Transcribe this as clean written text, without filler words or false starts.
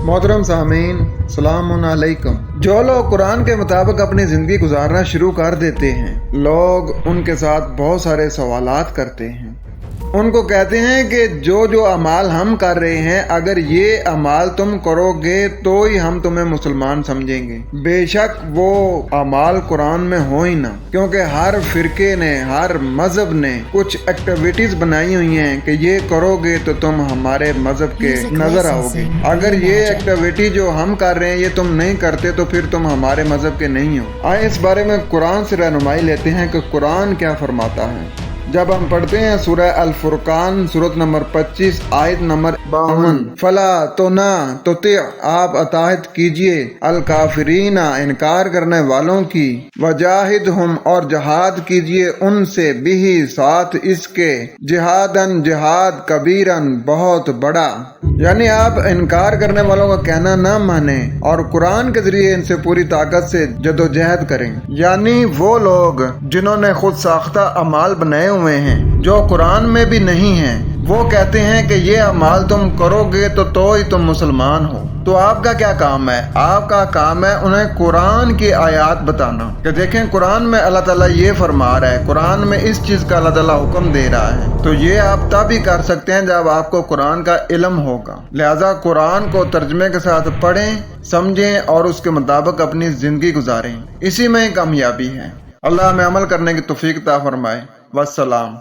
मोहतरम सामीन, सलाम अलैकुम। जो लोग कुरान के मुताबिक अपनी ज़िंदगी गुजारना शुरू कर देते हैं, लोग उनके साथ बहुत सारे सवालात करते हैं। उनको कहते हैं कि जो अमाल हम कर रहे हैं, अगर ये अमाल तुम करोगे तो ही हम तुम्हें मुसलमान समझेंगे। बेशक वो अमाल कुरान में हो ही ना, क्योंकि हर फिरके ने, हर मजहब ने कुछ एक्टिविटीज बनाई हुई हैं कि ये करोगे तो तुम हमारे मजहब के नजर आओगे। अगर ये एक्टिविटी जो हम कर रहे हैं ये तुम नहीं करते तो फिर तुम हमारे मजहब के नहीं हो। आए इस बारे में कुरान से रहनुमाई लेते हैं कि कुरान क्या फरमाता है। जब हम पढ़ते हैं सूरह अल फुरकान सूरत नंबर 25 आयत नंबर 52, फला तो ना तो आप अताहत कीजिए अल काफिरीना, इनकार करने वालों की, वजाहिद हम, और जहाद कीजिए उनसे, बिही, साथ इसके, जिहादन, जिहाद, कबीरन, बहुत बड़ा। यानी आप इनकार करने वालों का कहना ना माने और कुरान के जरिए इनसे पूरी ताकत से जदोजहद करें। यानी वो लोग जिन्होंने खुद साख्ता अमाल बनाए हुए हैं जो कुरान में भी नहीं हैं, वो कहते हैं कि ये अमाल तुम करोगे तो ही तुम मुसलमान हो। तो आपका क्या काम है? आपका काम है उन्हें कुरान की आयत बताना कि देखें कुरान में अल्लाह ताला ये फरमा रहा है, कुरान में इस चीज़ का अल्लाह ताला हुक्म दे रहा है। तो ये आप तब ही कर सकते हैं जब आपको कुरान का इल्म होगा। लिहाजा कुरान को तर्जमे के साथ पढ़ें, समझें और उसके मुताबिक अपनी ज़िंदगी गुजारें। इसी में ही कामयाबी है। अल्लाह हमें अमल करने की तौफीक अता फरमाए। वस्सलाम।